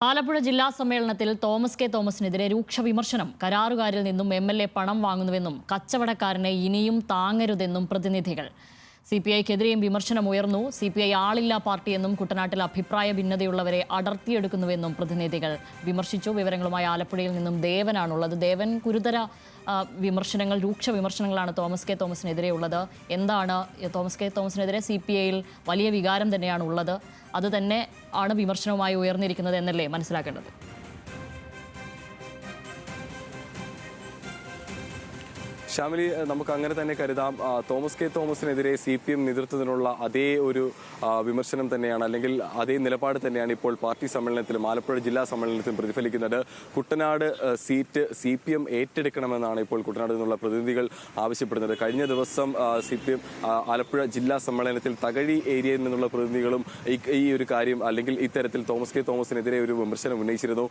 ആലപ്പുഴ ജില്ലാ സമ്മേളനത്തിൽ Thomas K തോമസിനെതിരെ രൂക്ഷ വിമർശനം. കരാറുകാരിൽ നിന്നും എംഎൽഎ പണം വാങ്ങുന്നുവെന്നും കച്ചവടക്കാരനെ ഇനിയും താങ്ങരുതെന്നും പ്രതിനിധികൾ. സിപിഐക്കെതിരെയും വിമർശനമുയർന്നു. സിപിഐ ആളില്ലാ പാർട്ടിയെന്നും കുട്ടനാട്ടിൽ അഭിപ്രായ ഭിന്നതയുള്ളവരെ അടർത്തിയെടുക്കുന്നുവെന്നും പ്രതിനിധികൾ വിമർശിച്ചു. വിവരങ്ങളുമായി ആലപ്പുഴയിൽ നിന്നും ദേവനാണുള്ളത്. ദേവൻ, ഗുരുതര വിമർശനങ്ങൾ, രൂക്ഷ വിമർശനങ്ങളാണ് തോമസ് കെ തോമസിനെതിരെയുള്ളത്. എന്താണ് തോമസ് കെ തോമസിനെതിരെ സിപിഐയിൽ വലിയ വികാരം തന്നെയാണ് ഉള്ളത്. അത് തന്നെ ആണ് വിമർശനവുമായി ഉയർന്നിരിക്കുന്നത് എന്നല്ലേ മനസ്സിലാക്കേണ്ടത്? ശ്യാമിലി, നമുക്ക് അങ്ങനെ തന്നെ കരുതാം. തോമസ് കെ തോമസിനെതിരെ CPM നേതൃത്വത്തിനുള്ള അതേ ഒരു വിമർശനം തന്നെയാണ്, അല്ലെങ്കിൽ അതേ നിലപാട് തന്നെയാണ് ഇപ്പോൾ പാർട്ടി സമ്മേളനത്തിലും ആലപ്പുഴ ജില്ലാ സമ്മേളനത്തിലും പ്രതിഫലിക്കുന്നത്. കുട്ടനാട് സീറ്റ് CPM ഏറ്റെടുക്കണമെന്നാണ് ഇപ്പോൾ കുട്ടനാട് നിന്നുള്ള പ്രതിനിധികൾ ആവശ്യപ്പെടുന്നത്. കഴിഞ്ഞ ദിവസം CPM ആലപ്പുഴ ജില്ലാ സമ്മേളനത്തിൽ തകഴി ഏരിയയിൽ നിന്നുള്ള പ്രതിനിധികളും ഈ ഒരു കാര്യം, അല്ലെങ്കിൽ ഇത്തരത്തിൽ തോമസ് കെ തോമസിനെതിരെ ഒരു വിമർശനം ഉന്നയിച്ചിരുന്നു.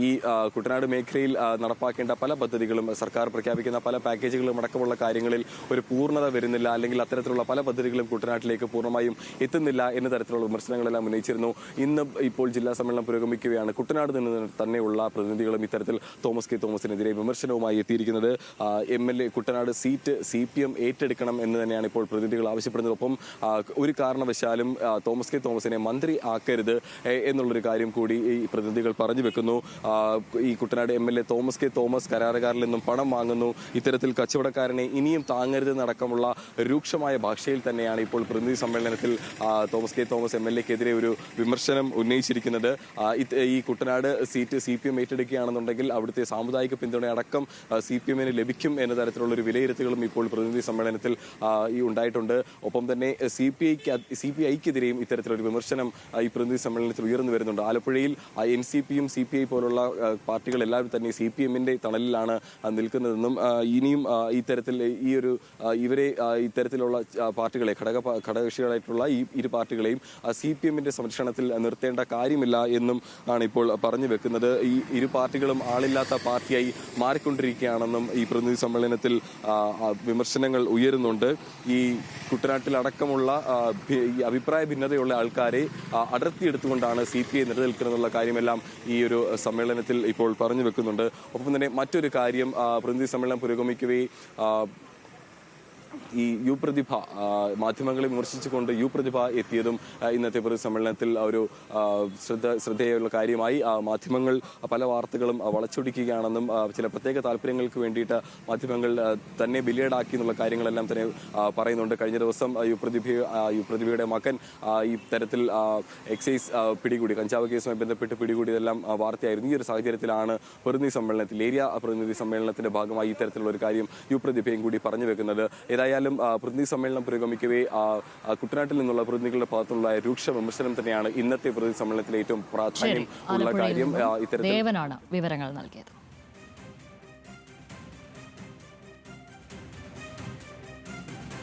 ഈ കുട്ടനാട് മേഖലയിൽ നടപ്പാക്കേണ്ട പല പദ്ധതികളും, സർക്കാർ പ്രഖ്യാപിക്കുന്ന പല പാക്കേജുകളും അടക്കമുള്ള കാര്യങ്ങളിൽ ഒരു പൂർണ്ണത വരുന്നില്ല, അല്ലെങ്കിൽ അത്തരത്തിലുള്ള പല പദ്ധതികളും കുട്ടനാട്ടിലേക്ക് പൂർണ്ണമായും എത്തുന്നില്ല എന്ന തരത്തിലുള്ള വിമർശനങ്ങളെല്ലാം ഉന്നയിച്ചിരുന്നു. ഇന്ന് ഇപ്പോൾ ജില്ലാ സമ്മേളനം പുരോഗമിക്കുകയാണ്. കുട്ടനാട് നിന്ന് തന്നെയുള്ള പ്രതിനിധികളും ഇത്തരത്തിൽ തോമസ് കെ തോമസിനെതിരെ വിമർശനവുമായി എത്തിയിരിക്കുന്നത്. MLA കുട്ടനാട് സീറ്റ് CPM ഏറ്റെടുക്കണം എന്ന് തന്നെയാണ് ഇപ്പോൾ പ്രതിനിധികൾ ആവശ്യപ്പെടുന്നത്. ഒപ്പം ഒരു കാരണവശാലും തോമസ് കെ തോമസിനെ മന്ത്രി ആക്കരുത് എന്നുള്ളൊരു കാര്യം കൂടി ഈ പ്രതിനിധികൾ പറഞ്ഞു വെക്കുന്നു. ഈ കുട്ടനാട് MLA തോമസ് കെ തോമസ് കരാറുകാരിൽ നിന്നും പണം വാങ്ങുന്നു, ഇത്തരത്തിൽ കച്ചവടക്കാരനെ ഇനിയും താങ്ങരുതെന്നടക്കമുള്ള രൂക്ഷമായ ഭാഷയിൽ തന്നെയാണ് ഇപ്പോൾ പ്രതിനിധി സമ്മേളനത്തിൽ തോമസ് കെ തോമസ് MLAക്കെതിരെ ഒരു വിമർശനം ഉന്നയിച്ചിരിക്കുന്നത്. ഈ കുട്ടനാട് സീറ്റ് CPM ഏറ്റെടുക്കുകയാണെന്നുണ്ടെങ്കിൽ അവിടുത്തെ സാമുദായിക പിന്തുണ അടക്കം CPMന് ലഭിക്കും എന്ന തരത്തിലുള്ള ഒരു വിലയിരുത്തലുകളും ഇപ്പോൾ പ്രതിനിധി സമ്മേളനത്തിൽ ഉണ്ടായിട്ടുണ്ട്. ഒപ്പം തന്നെ CPIക്കെതിരെയും ഇത്തരത്തിലൊരു വിമർശനം ഈ പ്രതിനിധി സമ്മേളനത്തിൽ ഉയർന്നു വരുന്നുണ്ട്. ആലപ്പുഴയിൽ NCPയും CPI പോലുള്ള പാർട്ടികൾ എല്ലാവരും തന്നെ CPMന്റെ തണലിലാണ് നിൽക്കുന്നതെന്നും ഇനിയും ഇത്തരത്തിൽ ഇവരെ ഇത്തരത്തിലുള്ള പാർട്ടികളെ ഘടകകക്ഷികളായിട്ടുള്ള ഈ ഇരു പാർട്ടികളെയും CPMന്റെ സംരക്ഷണത്തിൽ നിർത്തേണ്ട കാര്യമില്ല എന്നും ആണ് ഇപ്പോൾ പറഞ്ഞു വെക്കുന്നത്. ഈ ഇരു പാർട്ടികളും ആളില്ലാത്ത പാർട്ടിയായി മാറിക്കൊണ്ടിരിക്കുകയാണെന്നും ഈ പ്രതിനിധി സമ്മേളനത്തിൽ വിമർശനങ്ങൾ ഉയരുന്നുണ്ട്. ഈ കുട്ടനാട്ടിലടക്കമുള്ള അഭിപ്രായ ഭിന്നതയുള്ള ആൾക്കാരെ അടർത്തിയെടുത്തുകൊണ്ടാണ് CPI നിലനിൽക്കുന്നതെന്നുള്ള കാര്യമെല്ലാം ഈ ഒരു സമ്മേളനത്തിൽ ഇപ്പോൾ പറഞ്ഞു വെക്കുന്നുണ്ട്. ഒപ്പം തന്നെ മറ്റൊരു കാര്യം, പ്രതിനിധി സമ്മേളനം പുരോഗമിക്കവേ ഈ പ്രതിഭ മാധ്യമങ്ങളെ വിമർശിച്ചുകൊണ്ട് പ്രതിഭ എത്തിയതും ഇന്നത്തെ പ്രതിനിധി സമ്മേളനത്തിൽ ഒരു ശ്രദ്ധേയമുള്ള കാര്യമായി. മാധ്യമങ്ങൾ പല വാർത്തകളും വളച്ചൊടിക്കുകയാണെന്നും ചില പ്രത്യേക താല്പര്യങ്ങൾക്ക് വേണ്ടിയിട്ട് മാധ്യമങ്ങൾ തന്നെ ബില്ലേഡാക്കി എന്നുള്ള കാര്യങ്ങളെല്ലാം തന്നെ പറയുന്നുണ്ട്. കഴിഞ്ഞ ദിവസം പ്രതിഭയുടെ മകൻ ഈ തരത്തിൽ എക്സൈസ് പിടികൂടി, കഞ്ചാവ് കേസുമായി ബന്ധപ്പെട്ട് പിടികൂടിയതെല്ലാം വാർത്തയായിരുന്നു. ഈ ഒരു സാഹചര്യത്തിലാണ് പ്രതിനിധി സമ്മേളനത്തിൽ, ഏരിയ പ്രതിനിധി സമ്മേളനത്തിന്റെ ഭാഗമായി ഇത്തരത്തിലുള്ള ഒരു കാര്യം പ്രതിഭയും കൂടി പറഞ്ഞു വെക്കുന്നത്. ഏതായാലും പ്രതിനിധി സമ്മേളനം പുരോഗമിക്കവേ കുട്ടനാട്ടിൽ നിന്നുള്ള പ്രതിനിധികളുടെ ഭാഗത്തുള്ള രൂക്ഷ വിമർശനം തന്നെയാണ് ഇന്നത്തെ പ്രതിനിധി സമ്മേളനത്തിൽ ഏറ്റവും പ്രാധാന്യം ഉള്ള കാര്യം. ദേവനാണ് വിവരങ്ങൾ നൽകിയത്.